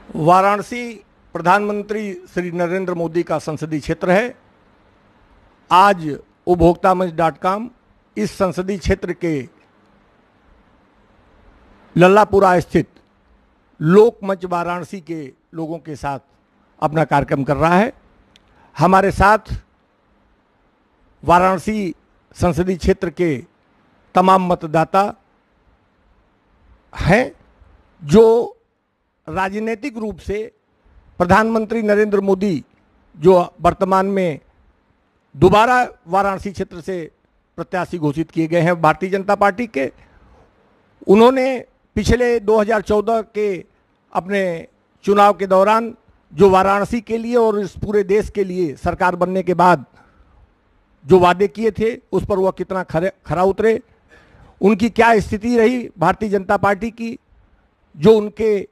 वाराणसी प्रधानमंत्री श्री नरेंद्र मोदी का संसदीय क्षेत्र है। आज उपभोक्ता मंच .com इस संसदीय क्षेत्र के लल्लापुरा स्थित लोकमंच वाराणसी के लोगों के साथ अपना कार्यक्रम कर रहा है। हमारे साथ वाराणसी संसदीय क्षेत्र के तमाम मतदाता हैं जो राजनीतिक रूप से प्रधानमंत्री नरेंद्र मोदी जो वर्तमान में दोबारा वाराणसी क्षेत्र से प्रत्याशी घोषित किए गए हैं भारतीय जनता पार्टी के, उन्होंने पिछले 2014 के अपने चुनाव के दौरान जो वाराणसी के लिए और इस पूरे देश के लिए सरकार बनने के बाद जो वादे किए थे उस पर वह कितना खरा उतरे, उनकी क्या स्थिति रही भारतीय जनता पार्टी की, जो उनके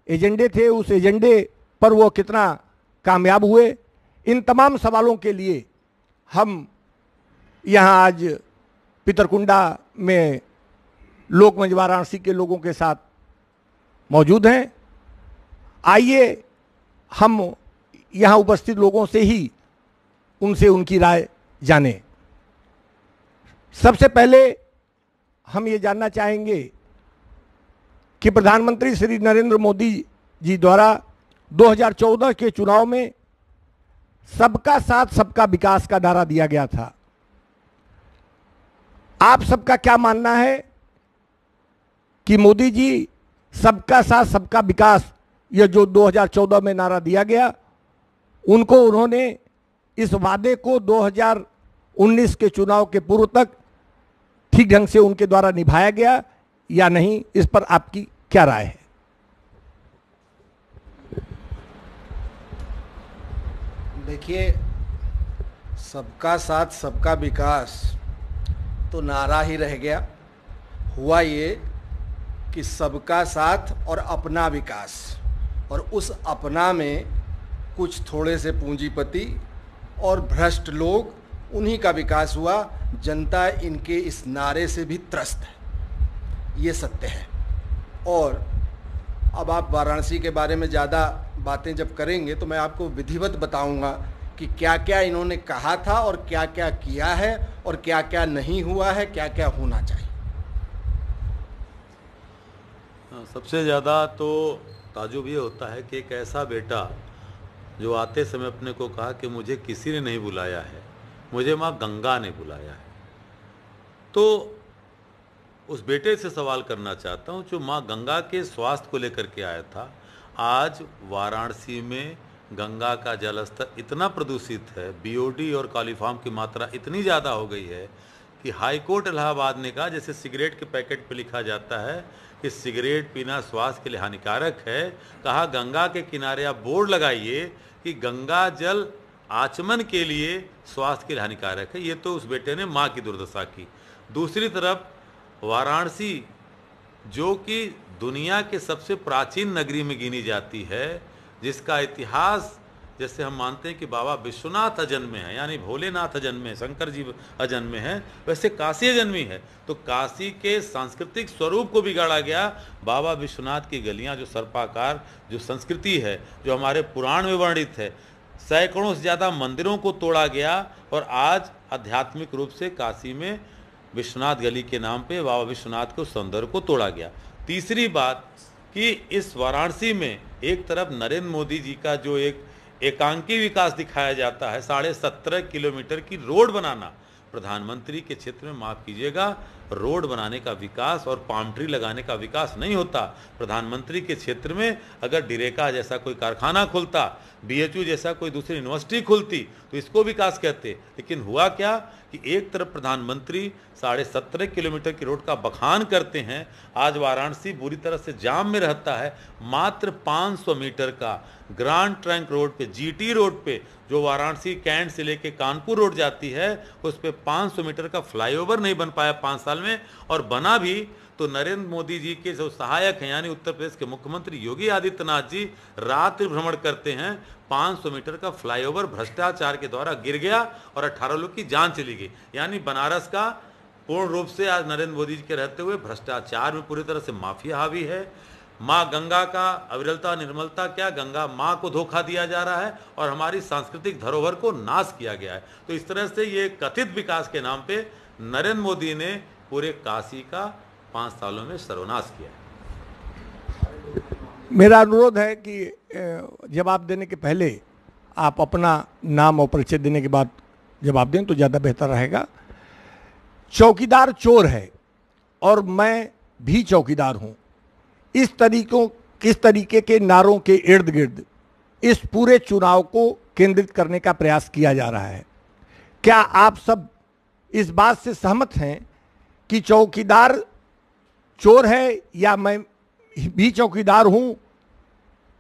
एजेंडे थे उस एजेंडे पर वो कितना कामयाब हुए, इन तमाम सवालों के लिए हम यहाँ आज पितरकुंडा में लोकमंच वाराणसी के लोगों के साथ मौजूद हैं। आइए हम यहाँ उपस्थित लोगों से ही उनसे उनकी राय जानें। सबसे पहले हम ये जानना चाहेंगे कि प्रधानमंत्री श्री नरेंद्र मोदी जी द्वारा 2014 के चुनाव में सबका साथ सबका विकास का नारा दिया गया था। आप सबका क्या मानना है कि मोदी जी सबका साथ सबका विकास यह जो 2014 में नारा दिया गया, उनको उन्होंने इस वादे को 2019 के चुनाव के पूर्व तक ठीक ढंग से उनके द्वारा निभाया गया या नहीं, इस पर आपकी क्या राय है? देखिए, सबका साथ सबका विकास तो नारा ही रह गया। हुआ ये कि सबका साथ और अपना विकास, और उस अपना में कुछ थोड़े से पूंजीपति और भ्रष्ट लोग, उन्हीं का विकास हुआ। जनता इनके इस नारे से भी त्रस्त है, ये सत्य है। और अब आप वाराणसी के बारे में ज़्यादा बातें जब करेंगे तो मैं आपको विधिवत बताऊंगा कि क्या क्या इन्होंने कहा था और क्या क्या किया है और क्या क्या नहीं हुआ है, क्या क्या होना चाहिए। सबसे ज़्यादा तो ताजुब ये होता है कि एक ऐसा बेटा जो आते समय अपने को कहा कि मुझे किसी ने नहीं बुलाया है, मुझे माँ गंगा ने बुलाया है। तो उस बेटे से सवाल करना चाहता हूँ जो माँ गंगा के स्वास्थ्य को लेकर के आया था। आज वाराणसी में गंगा का जलस्तर इतना प्रदूषित है, बीओडी और कॉलीफॉर्म की मात्रा इतनी ज़्यादा हो गई है कि हाई कोर्ट इलाहाबाद ने कहा, जैसे सिगरेट के पैकेट पे लिखा जाता है कि सिगरेट पीना स्वास्थ्य के लिए हानिकारक है, कहा गंगा के किनारे आप बोर्ड लगाइए कि गंगा जल आचमन के लिए स्वास्थ्य के लिए हानिकारक है। ये तो उस बेटे ने माँ की दुर्दशा की। दूसरी तरफ वाराणसी जो कि दुनिया के सबसे प्राचीन नगरी में गिनी जाती है, जिसका इतिहास जैसे हम मानते हैं कि बाबा विश्वनाथ अजन्मे हैं, यानी भोलेनाथ अजन्मे, शंकर जी अजन्मे हैं, वैसे काशी अजन्मी है। तो काशी के सांस्कृतिक स्वरूप को बिगाड़ा गया। बाबा विश्वनाथ की गलियां जो सर्पाकार जो संस्कृति है, जो हमारे पुराण में वर्णित है, सैकड़ों से ज़्यादा मंदिरों को तोड़ा गया। और आज आध्यात्मिक रूप से काशी में विश्वनाथ गली के नाम पे बाबा विश्वनाथ के सौंदर्य को तोड़ा गया। तीसरी बात कि इस वाराणसी में एक तरफ नरेंद्र मोदी जी का जो एक एकांकी विकास दिखाया जाता है, 17.5 किलोमीटर की रोड बनाना, प्रधानमंत्री के क्षेत्र में माफ़ कीजिएगा, रोड बनाने का विकास और पाम ट्री लगाने का विकास नहीं होता। प्रधानमंत्री के क्षेत्र में अगर डिरेका जैसा कोई कारखाना खुलता, बीएचयू जैसा कोई दूसरी यूनिवर्सिटी खुलती तो इसको विकास कहते। लेकिन हुआ क्या कि एक तरफ प्रधानमंत्री 17.5 किलोमीटर की रोड का बखान करते हैं, आज वाराणसी बुरी तरह से जाम में रहता है। मात्र 500 मीटर का ग्रांड ट्रंक रोड पे, जीटी रोड पे, जो वाराणसी कैंट से लेके कानपुर रोड जाती है, उस पे 500 मीटर का फ्लाईओवर नहीं बन पाया 5 साल में। और बना भी तो नरेंद्र मोदी जी के जो सहायक हैं, यानी उत्तर प्रदेश के मुख्यमंत्री योगी आदित्यनाथ जी रात्रि भ्रमण करते हैं। 500 मीटर का फ्लाईओवर भ्रष्टाचार के द्वारा गिर गया और 18 लोग की जान चली गई। यानी बनारस का पूर्ण रूप से आज नरेंद्र मोदी जी के रहते हुए भ्रष्टाचार में पूरी तरह से माफिया हावी है। माँ गंगा का अविरलता निर्मलता क्या, गंगा माँ को धोखा दिया जा रहा है और हमारी सांस्कृतिक धरोहर को नाश किया गया है। तो इस तरह से ये कथित विकास के नाम पे नरेंद्र मोदी ने पूरे काशी का 5 सालों में सर्वनाश किया है। मेरा अनुरोध है कि जवाब देने के पहले आप अपना नाम और परिचय देने के बाद जवाब दें तो ज़्यादा बेहतर रहेगा। चौकीदार चोर है और मैं भी चौकीदार हूँ, किस तरीके के नारों के इर्द गिर्द इस पूरे चुनाव को केंद्रित करने का प्रयास किया जा रहा है। क्या आप सब इस बात से सहमत हैं कि चौकीदार चोर है या मैं भी चौकीदार हूं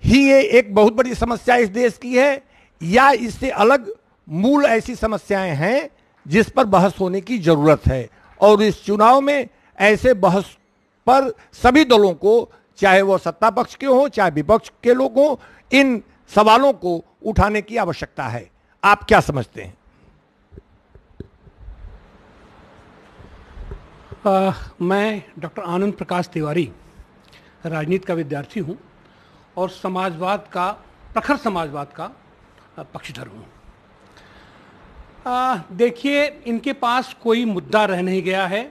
ही ये एक बहुत बड़ी समस्या इस देश की है, या इससे अलग मूल ऐसी समस्याएं हैं जिस पर बहस होने की जरूरत है? और इस चुनाव में ऐसे बहस पर सभी दलों को, चाहे वो सत्ता पक्ष के हों चाहे विपक्ष के लोग हों, इन सवालों को उठाने की आवश्यकता है। आप क्या समझते हैं? मैं डॉक्टर आनंद प्रकाश तिवारी राजनीति का विद्यार्थी हूं और समाजवाद का, प्रखर समाजवाद का पक्षधर हूं। देखिए, इनके पास कोई मुद्दा रह नहीं गया है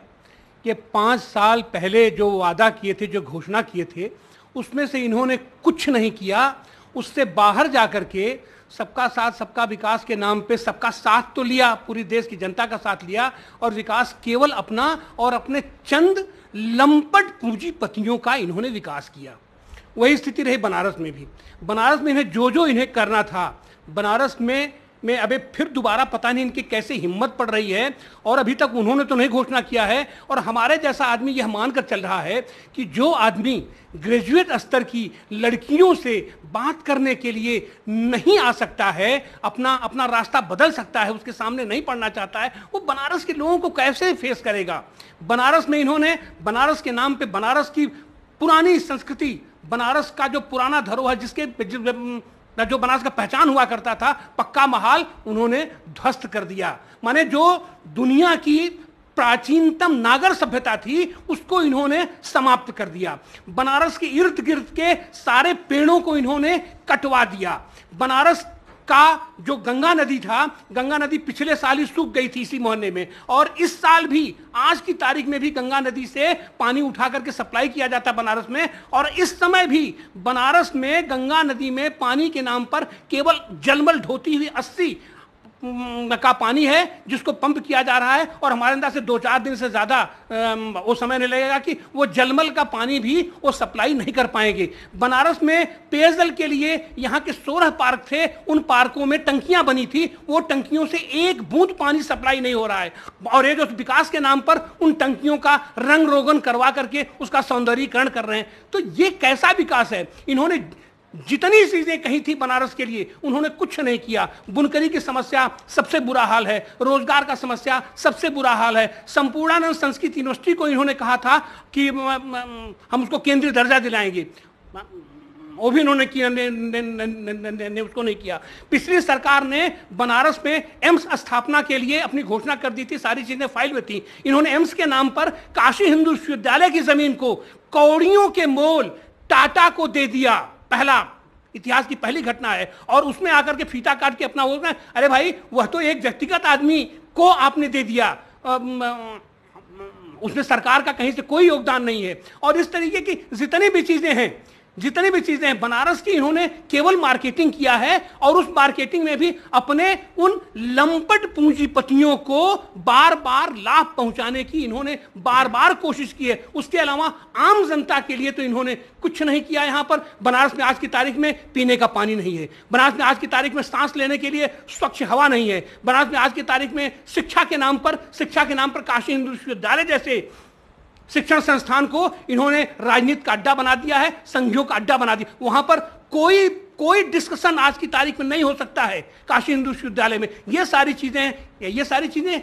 कि 5 साल पहले जो वादा किए थे, जो घोषणा किए थे, उसमें से इन्होंने कुछ नहीं किया। उससे बाहर जाकर के सबका साथ सबका विकास के नाम पे सबका साथ तो लिया, पूरी देश की जनता का साथ लिया, और विकास केवल अपना और अपने चंद लंपट पूंजीपतियों का इन्होंने विकास किया। वही स्थिति रही बनारस में भी। बनारस में इन्हें जो इन्हें करना था, बनारस में अबे फिर दोबारा पता नहीं इनकी कैसे हिम्मत पड़ रही है, और अभी तक उन्होंने तो नहीं घोषणा किया है। और हमारे जैसा आदमी यह मानकर चल रहा है कि जो आदमी ग्रेजुएट स्तर की लड़कियों से बात करने के लिए नहीं आ सकता है, अपना रास्ता बदल सकता है, उसके सामने नहीं पढ़ना चाहता है, वो बनारस के लोगों को कैसे फेस करेगा? बनारस में इन्होंने, बनारस के नाम पे बनारस की पुरानी संस्कृति, बनारस का जो पुराना धरोहर, जिसके जो बनारस का पहचान हुआ करता था, पक्का महाल, उन्होंने ध्वस्त कर दिया। माने जो दुनिया की प्राचीनतम नागर सभ्यता थी उसको इन्होंने समाप्त कर दिया। बनारस के इर्द गिर्द के सारे पेड़ों को इन्होंने कटवा दिया। बनारस का जो गंगा नदी था, गंगा नदी पिछले साल ही सूख गई थी इसी महीने में, और इस साल भी, आज की तारीख में भी गंगा नदी से पानी उठा करके सप्लाई किया जाता बनारस में। और इस समय भी बनारस में गंगा नदी में पानी के नाम पर केवल जलमल ढोती हुई 80 का पानी है जिसको पंप किया जा रहा है, और हमारे अंदाज से 2-4 दिन से ज्यादा वो समय नहीं लगेगा कि वो जलमल का पानी भी वो सप्लाई नहीं कर पाएंगे। बनारस में पेयजल के लिए यहाँ के 16 पार्क थे, उन पार्कों में टंकियां बनी थी, वो टंकियों से एक बूंद पानी सप्लाई नहीं हो रहा है। और ये जो विकास के नाम पर उन टंकियों का रंग रोगन करवा करके उसका सौंदर्यीकरण कर रहे हैं, तो ये कैसा विकास है? इन्होंने जितनी चीजें कही थी बनारस के लिए, उन्होंने कुछ नहीं किया। बुनकरी की समस्या सबसे बुरा हाल है, रोजगार का समस्या सबसे बुरा हाल है। संपूर्णानंद संस्कृत यूनिवर्सिटी को इन्होंने कहा था कि हम उसको केंद्रीय दर्जा दिलाएंगे, वो भी इन्होंने किया, ने उसको नहीं किया। पिछली सरकार ने बनारस में एम्स स्थापना के लिए अपनी घोषणा कर दी थी, सारी चीजें फाइल में थी। इन्होंने एम्स के नाम पर काशी हिंदू विश्वविद्यालय की जमीन को कौड़ियों के मोल टाटा को दे दिया। पहला, इतिहास की पहली घटना है। और उसमें आकर के फीता काट के अपना बोलना, अरे भाई वह तो एक व्यक्तिगत आदमी को आपने दे दिया, उसमें सरकार का कहीं से कोई योगदान नहीं है। और इस तरीके की जितनी भी चीजें हैं बनारस की, इन्होंने केवल मार्केटिंग किया है, और उस मार्केटिंग में भी अपने उन लंपट पूंजीपतियों को बार बार लाभ पहुंचाने की इन्होंने बार बार कोशिश की है। उसके अलावा आम जनता के लिए तो इन्होंने कुछ नहीं किया। यहां पर बनारस में आज की तारीख में पीने का पानी नहीं है, बनारस में आज की तारीख में सांस लेने के लिए स्वच्छ हवा नहीं है, बनारस में आज की तारीख में शिक्षा के नाम पर काशी हिंदू विश्वविद्यालय जैसे शिक्षण संस्थान को इन्होंने राजनीति का अड्डा बना दिया है, संघियों का अड्डा बना दिया। वहां पर कोई डिस्कशन आज की तारीख में नहीं हो सकता है काशी हिंदू विश्वविद्यालय में। ये सारी चीजें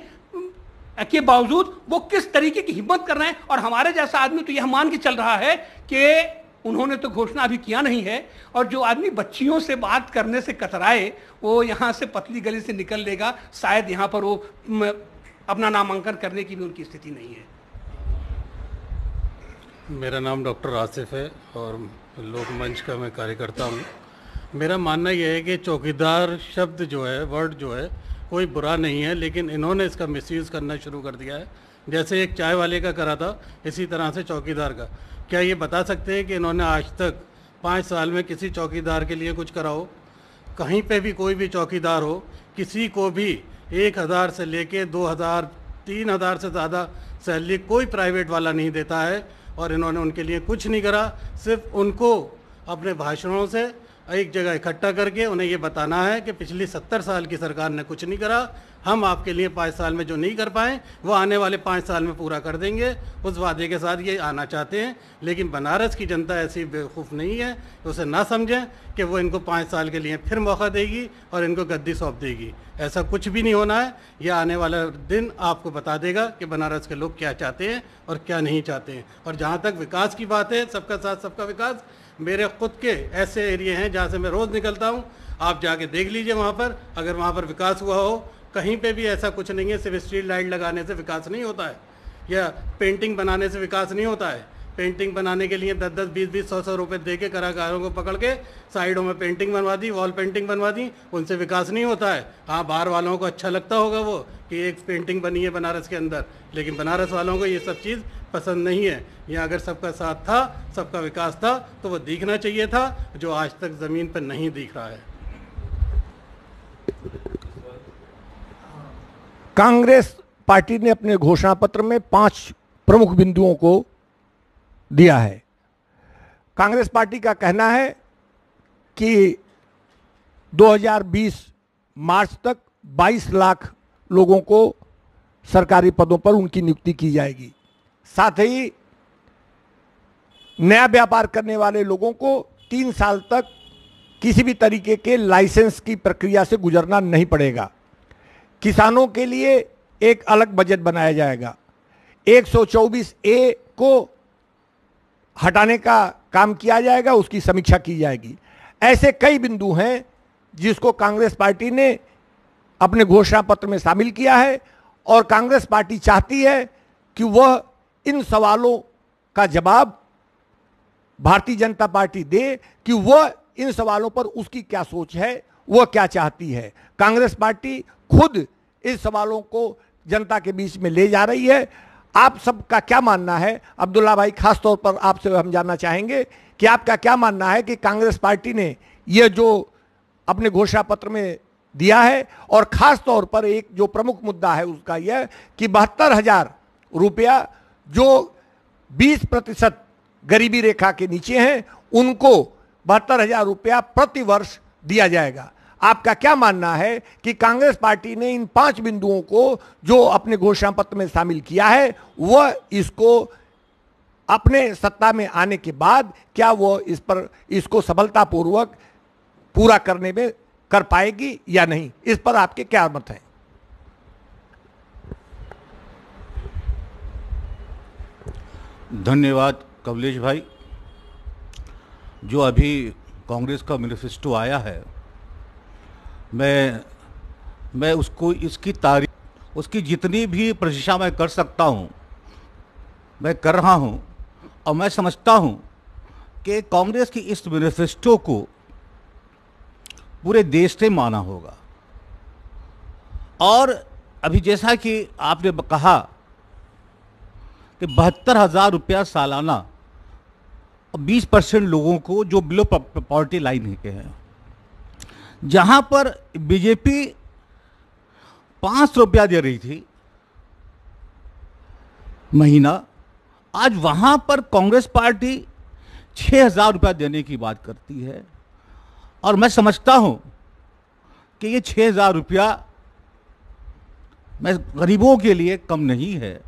के बावजूद वो किस तरीके की हिम्मत कर रहे हैं। और हमारे जैसा आदमी तो यह मान के चल रहा है कि उन्होंने तो घोषणा अभी किया नहीं है, और जो आदमी बच्चियों से बात करने से कतराए वो यहां से पतली गली से निकल लेगा। शायद यहां पर वो अपना नामांकन करने की भी उनकी स्थिति नहीं है। मेरा नाम डॉक्टर आसिफ है और लोकमंच का मैं कार्यकर्ता हूँ। मेरा मानना यह है कि चौकीदार शब्द जो है, वर्ड जो है, कोई बुरा नहीं है, लेकिन इन्होंने इसका मिसयूज़ करना शुरू कर दिया है। जैसे एक चाय वाले का करा था, इसी तरह से चौकीदार का। क्या ये बता सकते हैं कि इन्होंने आज तक 5 साल में किसी चौकीदार के लिए कुछ करा हो? कहीं पे भी कोई भी चौकीदार हो, किसी को भी 1000 से लेके 2000 3000 से ज़्यादा सैलरी कोई प्राइवेट वाला नहीं देता है, और इन्होंने उनके लिए कुछ नहीं करा। सिर्फ उनको अपने भाषणों से एक जगह इकट्ठा करके उन्हें ये बताना है कि पिछली 70 साल की सरकार ने कुछ नहीं करा, हम आपके लिए 5 साल में जो नहीं कर पाए वो आने वाले 5 साल में पूरा कर देंगे। उस वादे के साथ ये आना चाहते हैं, लेकिन बनारस की जनता ऐसी बेवकूफ़ नहीं है कि उसे ना समझें कि वो इनको 5 साल के लिए फिर मौका देगी और इनको गद्दी सौंप देगी। ऐसा कुछ भी नहीं होना है। यह आने वाला दिन आपको बता देगा कि बनारस के लोग क्या चाहते हैं और क्या नहीं चाहते हैं। और जहाँ तक विकास की बात है, सबका साथ सबका विकास, मेरे खुद के ऐसे एरिए हैं जहाँ से मैं रोज़ निकलता हूँ, आप जाके देख लीजिए वहाँ पर, अगर वहाँ पर विकास हुआ हो। कहीं पे भी ऐसा कुछ नहीं है। सिर्फ स्ट्रीट लाइट लगाने से विकास नहीं होता है, या पेंटिंग बनाने से विकास नहीं होता है। पेंटिंग बनाने के लिए 10-10, 20-20, 100-100 रुपये दे के कलाकारों को पकड़ के साइडों में पेंटिंग बनवा दी, वॉल पेंटिंग बनवा दी, उनसे विकास नहीं होता है। हाँ, बाहर वालों को अच्छा लगता होगा वो कि एक पेंटिंग बनी है बनारस के अंदर, लेकिन बनारस वालों को ये सब चीज़ पसंद नहीं है। यहाँ अगर सबका साथ था, सबका विकास था, तो वो दिखना चाहिए था, जो आज तक ज़मीन पर नहीं दिख रहा है। कांग्रेस पार्टी ने अपने घोषणा पत्र में 5 प्रमुख बिंदुओं को दिया है। कांग्रेस पार्टी का कहना है कि 2020 मार्च तक 22 लाख लोगों को सरकारी पदों पर उनकी नियुक्ति की जाएगी। साथ ही नया व्यापार करने वाले लोगों को 3 साल तक किसी भी तरीके के लाइसेंस की प्रक्रिया से गुजरना नहीं पड़ेगा। किसानों के लिए एक अलग बजट बनाया जाएगा। 124A को हटाने का काम किया जाएगा, उसकी समीक्षा की जाएगी। ऐसे कई बिंदु हैं जिसको कांग्रेस पार्टी ने अपने घोषणा पत्र में शामिल किया है, और कांग्रेस पार्टी चाहती है कि वह इन सवालों का जवाब भारतीय जनता पार्टी दे कि वह इन सवालों पर उसकी क्या सोच है, वह क्या चाहती है। कांग्रेस पार्टी खुद इस सवालों को जनता के बीच में ले जा रही है। आप सबका क्या मानना है? अब्दुल्ला भाई, खास तौर पर आपसे हम जानना चाहेंगे कि आपका क्या मानना है कि कांग्रेस पार्टी ने यह जो अपने घोषणा पत्र में दिया है, और खास तौर पर एक जो प्रमुख मुद्दा है उसका यह कि 72,000 रुपया जो 20% गरीबी रेखा के नीचे हैं उनको 72,000 रुपया प्रति वर्ष दिया जाएगा। आपका क्या मानना है कि कांग्रेस पार्टी ने इन 5 बिंदुओं को जो अपने घोषणा पत्र में शामिल किया है, वह इसको अपने सत्ता में आने के बाद क्या वह इसको सफलतापूर्वक पूरा करने में कर पाएगी या नहीं? इस पर आपके क्या मत हैं? धन्यवाद कमलेश भाई। जो अभी कांग्रेस का मैनिफेस्टो आया है, मैं उसको, इसकी तारीफ, उसकी जितनी भी प्रशंसा मैं कर सकता हूँ मैं कर रहा हूँ, और मैं समझता हूँ कि कांग्रेस की इस मैनिफेस्टो को पूरे देश ने माना होगा। और अभी जैसा कि आपने कहा कि 72,000 रुपया सालाना, 20% लोगों को जो बिलो पॉवर्टी लाइन के हैं, जहां पर बीजेपी 500 रुपया दे रही थी महीना, आज वहां पर कांग्रेस पार्टी 6,000 रुपया देने की बात करती है। और मैं समझता हूं कि ये 6,000 रुपया मैं गरीबों के लिए कम नहीं है।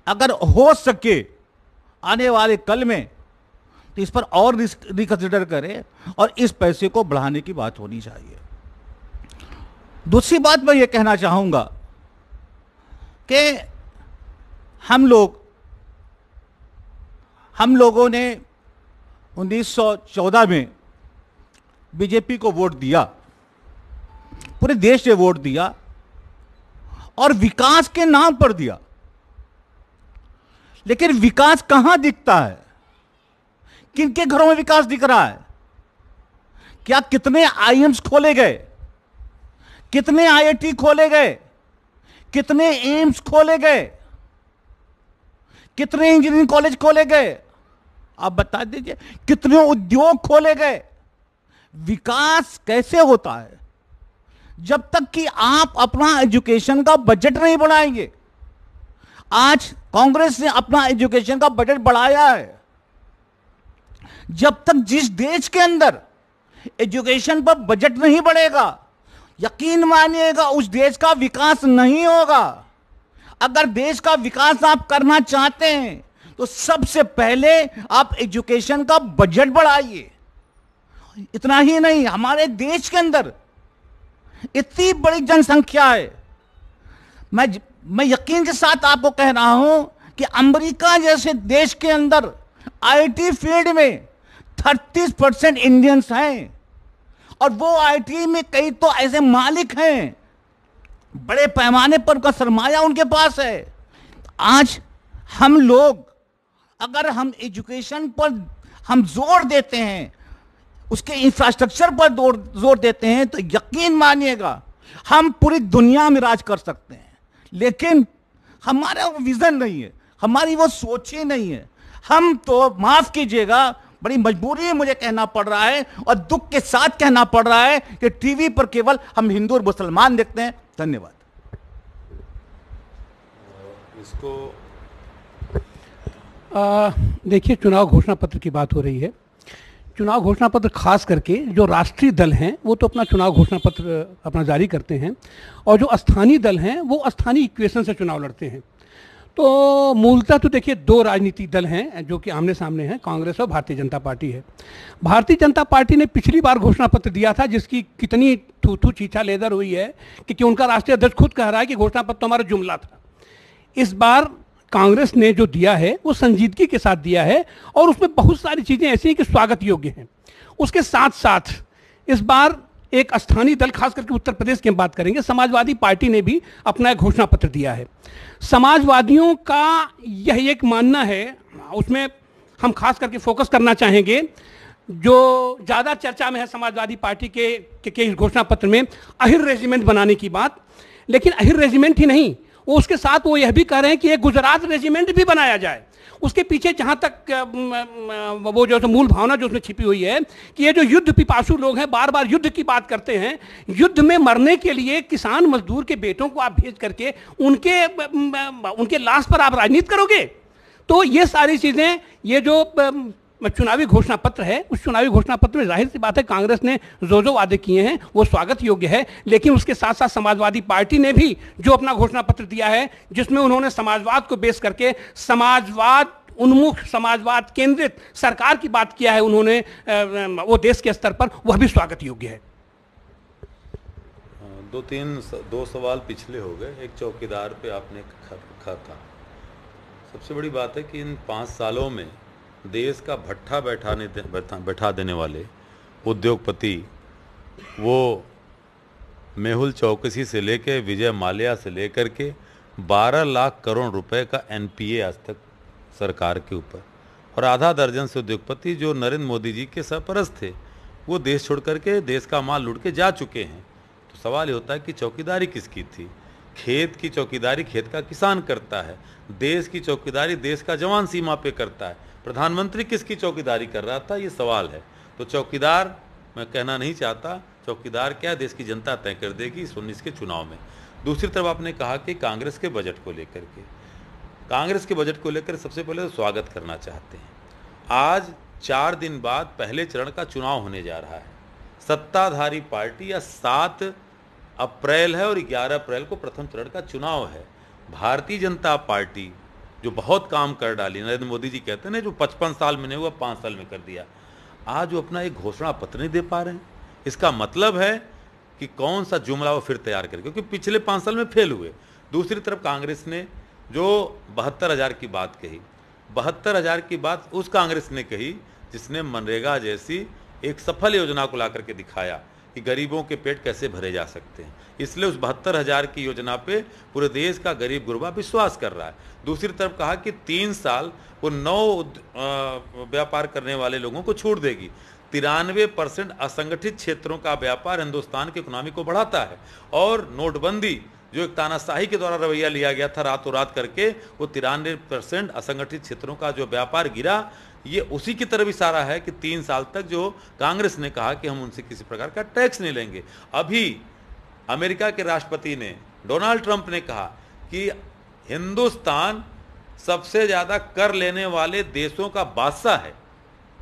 अगर हो सके आने वाले कल में तो इस पर और रिकंसिडर करें और इस पैसे को बढ़ाने की बात होनी चाहिए। दूसरी बात मैं ये कहना चाहूँगा कि हम लोगों ने 1914 में बीजेपी को वोट दिया, पूरे देश ने वोट दिया और विकास के नाम पर दिया। लेकिन विकास कहां दिखता है? किनके घरों में विकास दिख रहा है? क्या कितने आईएम्स खोले गए, कितने आईआईटी खोले गए, कितने एम्स खोले गए, कितने इंजीनियरिंग कॉलेज खोले गए? आप बता दीजिए, कितने उद्योग खोले गए? विकास कैसे होता है? जब तक कि आप अपना एजुकेशन का बजट नहीं बढ़ाएंगे। आज कांग्रेस ने अपना एजुकेशन का बजट बढ़ाया है। जब तक जिस देश के अंदर एजुकेशन पर बजट नहीं बढ़ेगा, यकीन मानिएगा उस देश का विकास नहीं होगा। अगर देश का विकास आप करना चाहते हैं तो सबसे पहले आप एजुकेशन का बजट बढ़ाइए। इतना ही नहीं, हमारे देश के अंदर इतनी बड़ी जनसंख्या है, मैं यकीन के साथ आपको कह रहा हूं कि अमेरिका जैसे देश के अंदर आईटी फील्ड में 30% इंडियंस हैं, और वो आईटी में कई तो ऐसे मालिक हैं, बड़े पैमाने पर उनका सरमाया उनके पास है। आज हम लोग अगर हम एजुकेशन पर हम जोर देते हैं, उसके इंफ्रास्ट्रक्चर पर जोर देते हैं, तो यकीन मानिएगा हम पूरी दुनिया में राज कर सकते हैं। लेकिन हमारा वो विजन नहीं है, हमारी वो सोच ही नहीं है। हम तो, माफ कीजिएगा, बड़ी मजबूरी मुझे कहना पड़ रहा है और दुख के साथ कहना पड़ रहा है कि टीवी पर केवल हम हिंदू और मुसलमान देखते हैं। धन्यवाद। इसको देखिए, चुनाव घोषणा पत्र की बात हो रही है। चुनाव घोषणा पत्र खास करके जो राष्ट्रीय दल हैं वो तो अपना चुनाव घोषणा पत्र अपना जारी करते हैं, और जो स्थानीय दल हैं वो स्थानीय इक्वेशन से चुनाव लड़ते हैं। तो मूलतः तो देखिए, दो राजनीतिक दल हैं जो कि आमने सामने हैं, कांग्रेस और भारतीय जनता पार्टी है। भारतीय जनता पार्टी ने पिछली बार घोषणा पत्र दिया था, जिसकी कितनी थू चीछा लेदर हुई है कि उनका राष्ट्रीय अध्यक्ष खुद कह रहा है कि घोषणा पत्र तो हमारा जुमला था। इस बार कांग्रेस ने जो दिया है वो संजीदगी के साथ दिया है, और उसमें बहुत सारी चीज़ें ऐसी हैं कि स्वागत योग्य हैं। उसके साथ साथ इस बार एक स्थानीय दल, खास करके उत्तर प्रदेश की हम बात करेंगे, समाजवादी पार्टी ने भी अपना एक घोषणा पत्र दिया है। समाजवादियों का यह एक मानना है, उसमें हम खास करके फोकस करना चाहेंगे, जो ज़्यादा चर्चा में है समाजवादी पार्टी के इस घोषणा पत्र में, अहिर रेजिमेंट बनाने की बात। लेकिन अहिर रेजिमेंट ही नहीं, वो उसके साथ वो यह भी कह रहे हैं कि एक गुजरात रेजिमेंट भी बनाया जाए। उसके पीछे जहाँ तक वो जो मूल भावना जो उसमें छिपी हुई है कि ये जो युद्ध पिपासु लोग हैं, बार बार युद्ध की बात करते हैं, युद्ध में मरने के लिए किसान मजदूर के बेटों को आप भेज करके उनके लाश पर आप राजनीति करोगे। तो ये सारी चीज़ें, ये जो चुनावी घोषणा पत्र है, उस चुनावी घोषणा पत्र में जाहिर सी बात है कांग्रेस ने जो वादे किए हैं वो स्वागत योग्य है। लेकिन उसके साथ साथ समाजवादी पार्टी ने भी जो अपना घोषणा पत्र दिया है, जिसमें उन्होंने समाजवाद को बेस करके समाजवाद उन्मुख, समाजवाद केंद्रित सरकार की बात किया है उन्होंने, वो देश के स्तर पर, वह भी स्वागत योग्य है। दो सवाल पिछले हो गए। एक चौकीदार पे आपने रखा था। सबसे बड़ी बात है कि इन 5 सालों में देश का भट्ठा बैठा देने वाले उद्योगपति, वो मेहुल चौकसी से लेकर विजय माल्या से लेकर के 12 लाख करोड़ रुपए का एनपीए आज तक सरकार के ऊपर, और आधा दर्जन से उद्योगपति जो नरेंद्र मोदी जी के सरपरस्त थे, वो देश छोड़ करके देश का माल लूट के जा चुके हैं। तो सवाल ये होता है कि चौकीदारी किसकी थी? खेत की चौकीदारी खेत का किसान करता है, देश की चौकीदारी देश का जवान सीमा पे करता है। प्रधानमंत्री किसकी चौकीदारी कर रहा था, ये सवाल है। तो चौकीदार मैं कहना नहीं चाहता, चौकीदार क्या देश की जनता तय कर देगी इस 19 के चुनाव में। दूसरी तरफ आपने कहा कि कांग्रेस के बजट को लेकर के, कांग्रेस के बजट को लेकर सबसे पहले तो स्वागत करना चाहते हैं। आज 4 दिन बाद पहले चरण का चुनाव होने जा रहा है। सत्ताधारी पार्टी या 7 अप्रैल है और 11 अप्रैल को प्रथम चरण का चुनाव है। भारतीय जनता पार्टी जो बहुत काम कर डाली, नरेंद्र मोदी जी कहते हैं ना, जो 55 साल में नहीं हुआ 5 साल में कर दिया, आज वो अपना एक घोषणा पत्र नहीं दे पा रहे हैं। इसका मतलब है कि कौन सा जुमला वो फिर तैयार करे, क्योंकि पिछले 5 साल में फेल हुए। दूसरी तरफ कांग्रेस ने जो 72,000 की बात कही, 72,000 की बात उस कांग्रेस ने कही जिसने मनरेगा जैसी एक सफल योजना को ला करके दिखाया कि गरीबों के पेट कैसे भरे जा सकते हैं। इसलिए उस 72,000 की योजना पे पूरे देश का गरीब गुरबा विश्वास कर रहा है। दूसरी तरफ कहा कि 3 साल वो 9 व्यापार करने वाले लोगों को छूट देगी। 93% असंगठित क्षेत्रों का व्यापार हिंदुस्तान की इकोनॉमी को बढ़ाता है। और नोटबंदी जो एक तानाशाही के द्वारा रवैया लिया गया था रातों रात करके, वो 93% असंगठित क्षेत्रों का जो व्यापार गिरा, ये उसी की तरफ इशारा है कि 3 साल तक जो कांग्रेस ने कहा कि हम उनसे किसी प्रकार का टैक्स नहीं लेंगे। अभी अमेरिका के राष्ट्रपति ने, डोनाल्ड ट्रंप ने कहा कि हिंदुस्तान सबसे ज़्यादा कर लेने वाले देशों का बादशाह है।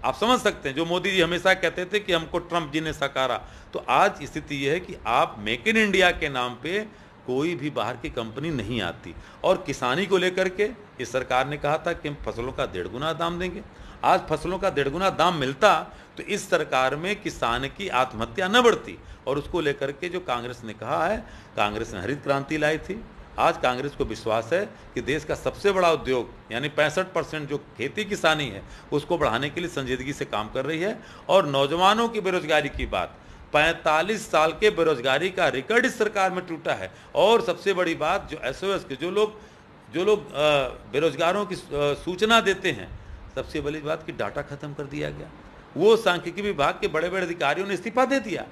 आप समझ सकते हैं, जो मोदी जी हमेशा कहते थे कि हमको ट्रंप जी ने सकारा, तो आज स्थिति यह है कि आप मेक इन इंडिया के नाम पे कोई भी बाहर की कंपनी नहीं आती। और किसानी को लेकर के इस सरकार ने कहा था कि हम फसलों का 1.5 गुना दाम देंगे। आज फसलों का 1.5 गुना दाम मिलता तो इस सरकार में किसान की आत्महत्या न बढ़ती। और उसको लेकर के जो कांग्रेस ने कहा है, कांग्रेस ने हरित क्रांति लाई थी। आज कांग्रेस को विश्वास है कि देश का सबसे बड़ा उद्योग यानी 65% जो खेती किसानी है उसको बढ़ाने के लिए संजीदगी से काम कर रही है। और नौजवानों की बेरोजगारी की बात, 45 साल के बेरोजगारी का रिकॉर्ड इस सरकार में टूटा है। और सबसे बड़ी बात, जो SOS के जो लोग बेरोजगारों की सूचना देते हैं, सबसे बड़ी बात कि डाटा खत्म कर दिया गया। वो सांख्यिकी विभाग के बड़े बड़े अधिकारियों ने इस्तीफा दे दिया,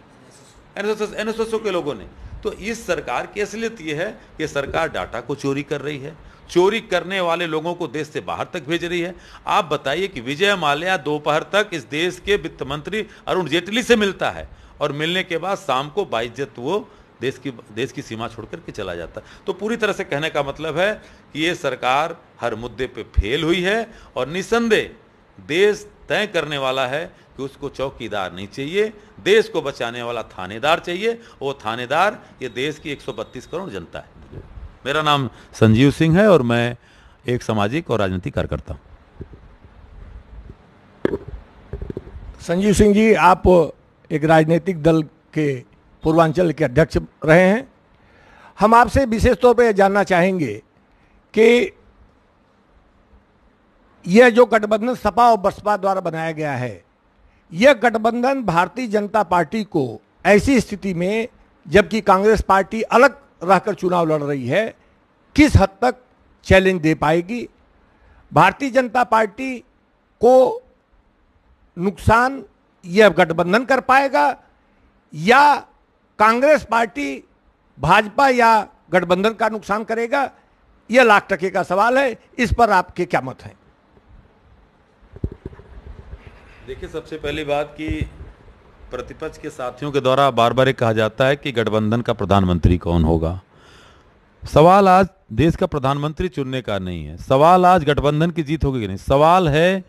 NSSO के लोगों ने। तो इस सरकार की असलियत ये है कि सरकार डाटा को चोरी कर रही है, चोरी करने वाले लोगों को देश से बाहर तक भेज रही है। आप बताइए कि विजय माल्या दोपहर तक इस देश के वित्त मंत्री अरुण जेटली से मिलता है और मिलने के बाद शाम को बाइज्जत वो देश की सीमा छोड़ करके चला जाता है। तो पूरी तरह से कहने का मतलब है कि ये सरकार हर मुद्दे पे फेल हुई है और निसंदेह देश तय करने वाला है कि उसको चौकीदार नहीं चाहिए, देश को बचाने वाला थानेदार चाहिए। वो थानेदार ये देश की 132 करोड़ जनता है। मेरा नाम संजीव सिंह है और मैं एक सामाजिक और राजनीतिक कार्यकर्ता हूँ। संजीव सिंह जी, आप एक राजनीतिक दल के पूर्वांचल के अध्यक्ष रहे हैं। हम आपसे विशेष तौर पर जानना चाहेंगे कि यह जो गठबंधन सपा और बसपा द्वारा बनाया गया है, यह गठबंधन भारतीय जनता पार्टी को ऐसी स्थिति में, जबकि कांग्रेस पार्टी अलग रहकर चुनाव लड़ रही है, किस हद तक चैलेंज दे पाएगी? भारतीय जनता पार्टी को नुकसान यह गठबंधन कर पाएगा या कांग्रेस पार्टी भाजपा या गठबंधन का नुकसान करेगा? यह लाख टके का सवाल है। इस पर आपके क्या मत हैं? देखिए, सबसे पहली बात कि प्रतिपक्ष के साथियों के द्वारा बार बार कहा जाता है कि गठबंधन का प्रधानमंत्री कौन होगा। सवाल आज देश का प्रधानमंत्री चुनने का नहीं है, सवाल आज गठबंधन की जीत होगी कि नहीं। सवाल है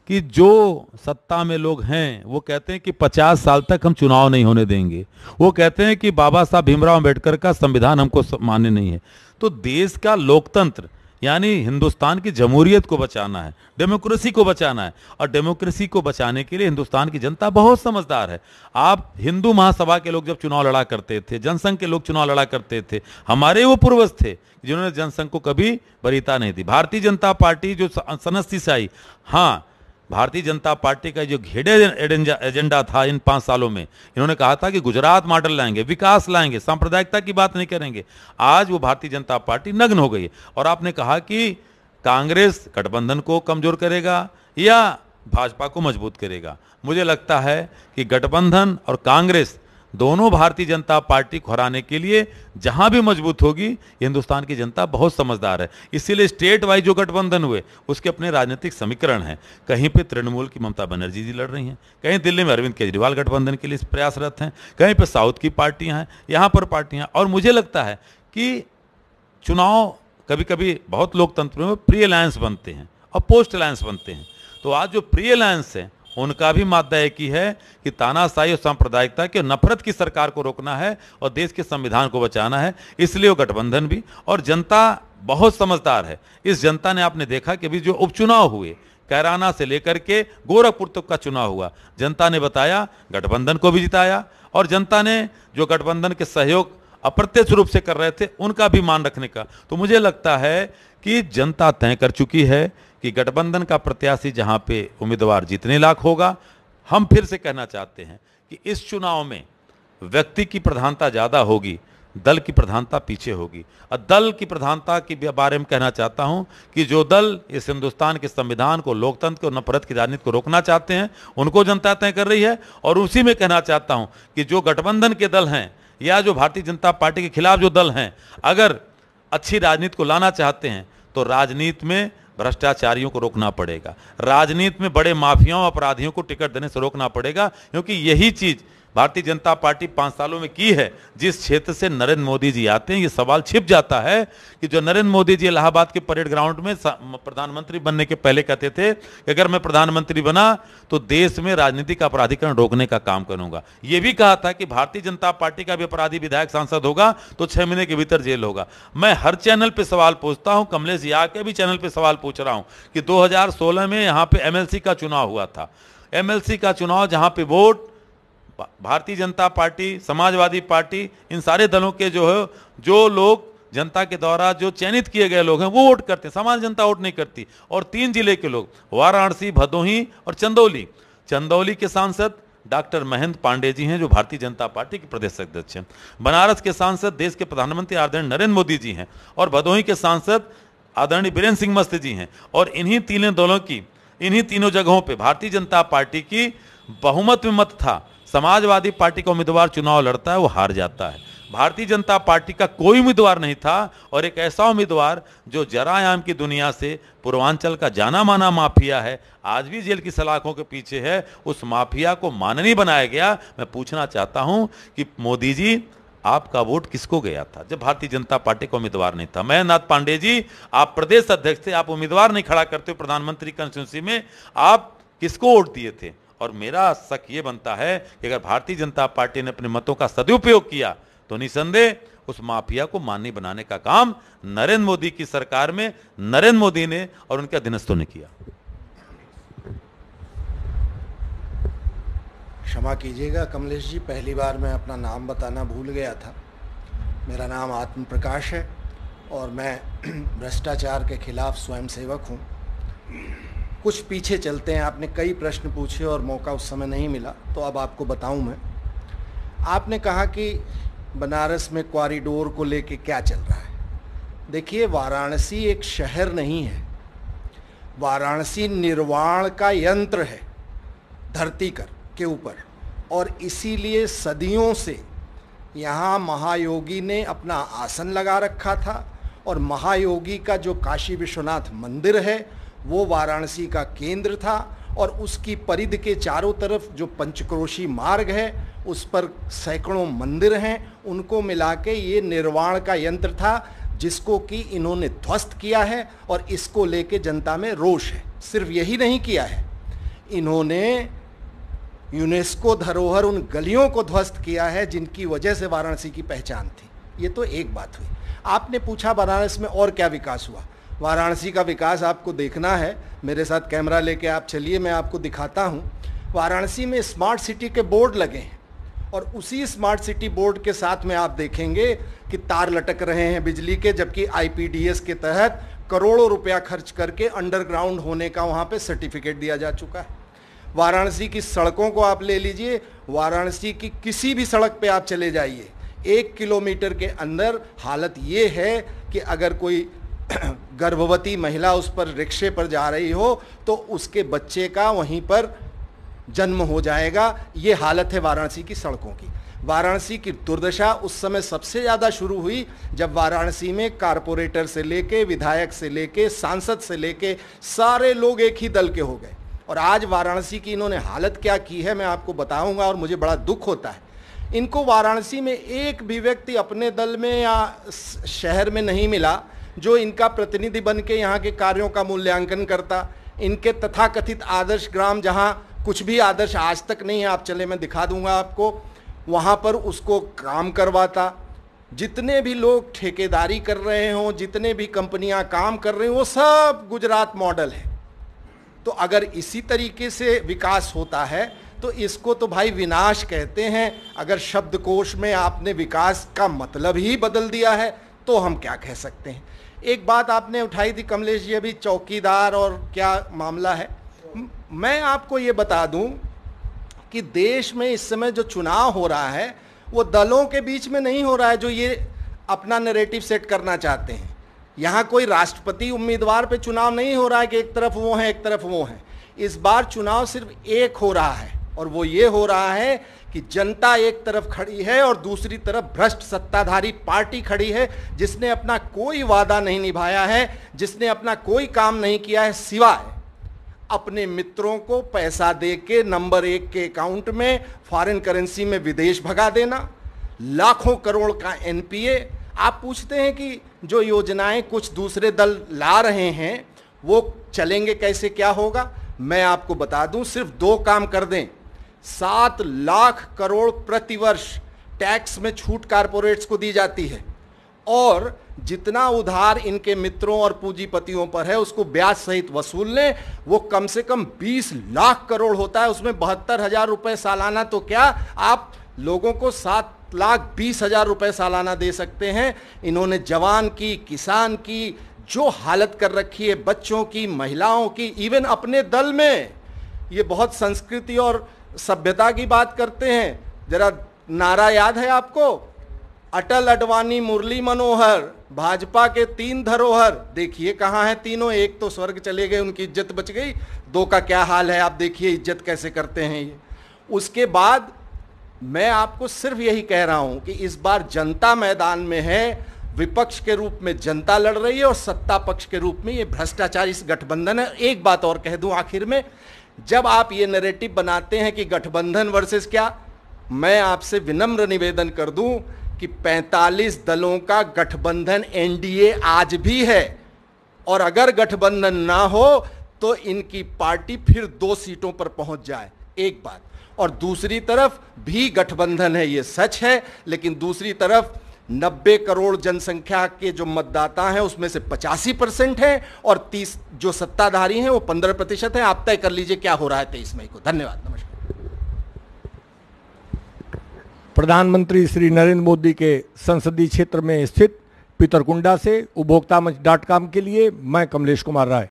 कि जो सत्ता में लोग हैं वो कहते हैं कि 50 साल तक हम चुनाव नहीं होने देंगे। वो कहते हैं कि बाबा साहब भीमराव अंबेडकर का संविधान हमको मान्य नहीं है। तो देश का लोकतंत्र यानी हिंदुस्तान की जमहूरियत को बचाना है, डेमोक्रेसी को बचाना है। और डेमोक्रेसी को बचाने के लिए हिंदुस्तान की जनता बहुत समझदार है। आप हिंदू महासभा के लोग जब चुनाव लड़ा करते थे, जनसंघ के लोग चुनाव लड़ा करते थे, हमारे वो पूर्वज थे जिन्होंने जनसंघ को कभी वरीयता नहीं दी। भारतीय जनता पार्टी जो सनस्ती से आई, हाँ, भारतीय जनता पार्टी का जो घेरे एजेंडा था इन 5 सालों में, इन्होंने कहा था कि गुजरात मॉडल लाएंगे, विकास लाएंगे, सांप्रदायिकता की बात नहीं करेंगे। आज वो भारतीय जनता पार्टी नग्न हो गई है। और आपने कहा कि कांग्रेस गठबंधन को कमजोर करेगा या भाजपा को मजबूत करेगा। मुझे लगता है कि गठबंधन और कांग्रेस दोनों भारतीय जनता पार्टी को हराने के लिए जहां भी मजबूत होगी, हिंदुस्तान की जनता बहुत समझदार है। इसीलिए स्टेट वाइज जो गठबंधन हुए उसके अपने राजनीतिक समीकरण हैं। कहीं पे तृणमूल की ममता बनर्जी जी लड़ रही हैं, कहीं दिल्ली में अरविंद केजरीवाल गठबंधन के लिए प्रयासरत हैं, कहीं पे साउथ की पार्टियां हैं, यहाँ पर पार्टियां। और मुझे लगता है कि चुनाव कभी कभी बहुत लोकतंत्र में प्री अलायंस बनते हैं और पोस्ट अलायंस बनते हैं। तो आज जो प्री अलायंस है उनका भी मादा एक ही है कि तानाशाही और सांप्रदायिकता के नफरत की सरकार को रोकना है और देश के संविधान को बचाना है। इसलिए वो गठबंधन भी, और जनता बहुत समझदार है। इस जनता ने, आपने देखा कि अभी जो उपचुनाव हुए, कैराना से लेकर के गोरखपुर तक का चुनाव हुआ, जनता ने बताया, गठबंधन को भी जिताया। और जनता ने जो गठबंधन के सहयोग अप्रत्यक्ष रूप से कर रहे थे उनका भी मान रखने का। तो मुझे लगता है कि जनता तय कर चुकी है कि गठबंधन का प्रत्याशी जहां पे उम्मीदवार जीतने लायक होगा। हम फिर से कहना चाहते हैं कि इस चुनाव में व्यक्ति की प्रधानता ज़्यादा होगी, दल की प्रधानता पीछे होगी। और दल की प्रधानता के बारे में कहना चाहता हूं कि जो दल इस हिंदुस्तान के संविधान को, लोकतंत्र को, नफरत की राजनीति को रोकना चाहते हैं, उनको जनता तय कर रही है। और उसी में कहना चाहता हूं कि जो गठबंधन के दल हैं या जो भारतीय जनता पार्टी के खिलाफ जो दल हैं, अगर अच्छी राजनीति को लाना चाहते हैं तो राजनीति में भ्रष्टाचारियों को रोकना पड़ेगा, राजनीति में बड़े माफियाओं, अपराधियों को टिकट देने से रोकना पड़ेगा, क्योंकि यही चीज़ भारतीय जनता पार्टी 5 सालों में की है। जिस क्षेत्र से नरेंद्र मोदी जी आते हैं, ये सवाल छिप जाता है कि जो नरेंद्र मोदी जी इलाहाबाद के परेड ग्राउंड में प्रधानमंत्री बनने के पहले कहते थे कि अगर मैं प्रधानमंत्री बना तो देश में राजनीतिक अपराधीकरण रोकने का काम करूंगा। ये भी कहा था कि भारतीय जनता पार्टी का भी अपराधी विधायक सांसद होगा तो 6 महीने के भीतर जेल होगा। मैं हर चैनल पर सवाल पूछता हूं, कमलेश जी आके भी चैनल पर सवाल पूछ रहा हूं कि 2016 में यहाँ पे MLC का चुनाव हुआ था। MLC का चुनाव जहाँ पे vote Bharatiya Janata party, Samajwadi party, इन सारे दलों के जो लोग जनता के द्वारा जो चयनित किए गए लोग हैं वो वोट करते हैं, सामान्य जनता वोट नहीं करती। और 3 जिले के लोग, वाराणसी, भदोही और चंदौली के सांसद डॉक्टर महेंद्र पांडे जी हैं जो भारतीय जनता पार्टी के प्रदेश अध्यक्ष हैं। बनारस के सांसद देश के प्रधानमंत्री आदरणीय नरेंद्र मोदी जी हैं और भदोही के सांसद आदरणीय बीरेंद्र सिंह मस्त जी हैं। और इन्हीं तीनों जगहों पर भारतीय जनता पार्टी की बहुमत में मत था। समाजवादी पार्टी का उम्मीदवार चुनाव लड़ता है, वो हार जाता है। भारतीय जनता पार्टी का कोई उम्मीदवार नहीं था और एक ऐसा उम्मीदवार जो जरायाम की दुनिया से पूर्वांचल का जाना माना माफिया है, आज भी जेल की सलाखों के पीछे है, उस माफिया को माननीय बनाया गया। मैं पूछना चाहता हूं कि मोदी जी, आपका वोट किसको गया था जब भारतीय जनता पार्टी का उम्मीदवार नहीं था? महेंद्र पांडे जी, आप प्रदेश अध्यक्ष थे, आप उम्मीदवार नहीं खड़ा करते प्रधानमंत्री कंस्टिट्यूंसी में, आप किसको वोट दिए थे? और मेरा शक ये बनता है कि अगर भारतीय जनता पार्टी ने अपने मतों का सदुपयोग किया तो निसंदेह उस माफिया को माननीय बनाने का काम नरेंद्र मोदी की सरकार में नरेंद्र मोदी ने और उनके अधीनस्थों ने किया। क्षमा कीजिएगा कमलेश जी, पहली बार मैं अपना नाम बताना भूल गया था। मेरा नाम आत्म प्रकाश है और मैं भ्रष्टाचार के खिलाफ स्वयंसेवक हूँ। कुछ पीछे चलते हैं, आपने कई प्रश्न पूछे और मौका उस समय नहीं मिला, तो अब आपको बताऊं मैं। आपने कहा कि बनारस में कॉरिडोर को लेके क्या चल रहा है। देखिए, वाराणसी एक शहर नहीं है, वाराणसी निर्वाण का यंत्र है धरती के ऊपर, और इसीलिए सदियों से यहाँ महायोगी ने अपना आसन लगा रखा था। और महायोगी का जो काशी विश्वनाथ मंदिर है वो वाराणसी का केंद्र था, और उसकी परिधि के चारों तरफ जो पंचक्रोशी मार्ग है उस पर सैकड़ों मंदिर हैं, उनको मिला के ये निर्वाण का यंत्र था जिसको कि इन्होंने ध्वस्त किया है। और इसको लेके जनता में रोष है। सिर्फ यही नहीं किया है, इन्होंने यूनेस्को धरोहर उन गलियों को ध्वस्त किया है जिनकी वजह से वाराणसी की पहचान थी। ये तो एक बात हुई। आपने पूछा बनारस में और क्या विकास हुआ। वाराणसी का विकास आपको देखना है, मेरे साथ कैमरा लेके आप चलिए, मैं आपको दिखाता हूँ। वाराणसी में स्मार्ट सिटी के बोर्ड लगे हैं और उसी स्मार्ट सिटी बोर्ड के साथ में आप देखेंगे कि तार लटक रहे हैं बिजली के, जबकि IPDS के तहत करोड़ों रुपया खर्च करके अंडरग्राउंड होने का वहाँ पे सर्टिफिकेट दिया जा चुका है। वाराणसी की सड़कों को आप ले लीजिए, वाराणसी की किसी भी सड़क पे आप चले जाइए, 1 किलोमीटर के अंदर हालत ये है कि अगर कोई गर्भवती महिला उस पर रिक्शे पर जा रही हो तो उसके बच्चे का वहीं पर जन्म हो जाएगा। ये हालत है वाराणसी की सड़कों की। वाराणसी की दुर्दशा उस समय सबसे ज़्यादा शुरू हुई जब वाराणसी में कारपोरेटर से लेके, विधायक से लेके, सांसद से लेके सारे लोग एक ही दल के हो गए। और आज वाराणसी की इन्होंने हालत क्या की है मैं आपको बताऊंगा, और मुझे बड़ा दुख होता है। इनको वाराणसी में एक भी व्यक्ति अपने दल में या शहर में नहीं मिला जो इनका प्रतिनिधि बन के यहाँ के कार्यों का मूल्यांकन करता। इनके तथाकथित आदर्श ग्राम, जहाँ कुछ भी आदर्श आज तक नहीं है, आप चले मैं दिखा दूंगा आपको, वहाँ पर उसको काम करवाता। जितने भी लोग ठेकेदारी कर रहे हों, जितने भी कंपनियां काम कर रही हों, वो सब गुजरात मॉडल है। तो अगर इसी तरीके से विकास होता है तो इसको तो भाई विनाश कहते हैं। अगर शब्दकोश में आपने विकास का मतलब ही बदल दिया है तो हम क्या कह सकते हैं। एक बात आपने उठाई थी कमलेश जी, अभी चौकीदार और क्या मामला है। मैं आपको ये बता दूं कि देश में इस समय जो चुनाव हो रहा है वो दलों के बीच में नहीं हो रहा है जो ये अपना नैरेटिव सेट करना चाहते हैं। यहाँ कोई राष्ट्रपति उम्मीदवार पे चुनाव नहीं हो रहा है कि एक तरफ वो है एक तरफ वो है। इस बार चुनाव सिर्फ एक हो रहा है और वो ये हो रहा है कि जनता एक तरफ खड़ी है और दूसरी तरफ भ्रष्ट सत्ताधारी पार्टी खड़ी है, जिसने अपना कोई वादा नहीं निभाया है, जिसने अपना कोई काम नहीं किया है सिवाय अपने मित्रों को पैसा दे के नंबर 1 के अकाउंट में फॉरेन करेंसी में विदेश भगा देना, लाखों करोड़ का एनपीए। आप पूछते हैं कि जो योजनाएं कुछ दूसरे दल ला रहे हैं वो चलेंगे कैसे, क्या होगा? मैं आपको बता दूं, सिर्फ 2 काम कर दें, 7 लाख करोड़ प्रतिवर्ष टैक्स में छूट कारपोरेट्स को दी जाती है और जितना उधार इनके मित्रों और पूंजीपतियों पर है उसको ब्याज सहित वसूल लें, वो कम से कम 20 लाख करोड़ होता है। उसमें 72,000 रुपए सालाना, तो क्या आप लोगों को 7,20,000 रुपए सालाना दे सकते हैं? इन्होंने जवान की, किसान की जो हालत कर रखी है, बच्चों की, महिलाओं की, इवन अपने दल में ये बहुत संस्कृति और सभ्यता की बात करते हैं। जरा नारा याद है आपको? अटल, अडवाणी, मुरली मनोहर, भाजपा के 3 धरोहर। देखिए कहां है तीनों? एक तो स्वर्ग चले गए, उनकी इज्जत बच गई, 2 का क्या हाल है आप देखिए, इज्जत कैसे करते हैं ये। उसके बाद मैं आपको सिर्फ यही कह रहा हूं कि इस बार जनता मैदान में है, विपक्ष के रूप में जनता लड़ रही है और सत्ता पक्ष के रूप में ये भ्रष्टाचारी गठबंधन है। एक बात और कह दूं आखिर में, जब आप ये नैरेटिव बनाते हैं कि गठबंधन वर्सेस क्या, मैं आपसे विनम्र निवेदन कर दूं कि 45 दलों का गठबंधन एनडीए आज भी है और अगर गठबंधन ना हो तो इनकी पार्टी फिर 2 सीटों पर पहुंच जाए, एक बात। और दूसरी तरफ भी गठबंधन है, ये सच है, लेकिन दूसरी तरफ 90 करोड़ जनसंख्या के जो मतदाता हैं उसमें से 85% हैं और 30 जो सत्ताधारी हैं वो 15% हैं। आप तय कर लीजिए क्या हो रहा है 23 मई को। धन्यवाद, नमस्कार। प्रधानमंत्री श्री नरेंद्र मोदी के संसदीय क्षेत्र में स्थित पितरकुंडा से उपभोक्ता मंच .com के लिए मैं कमलेश कुमार राय।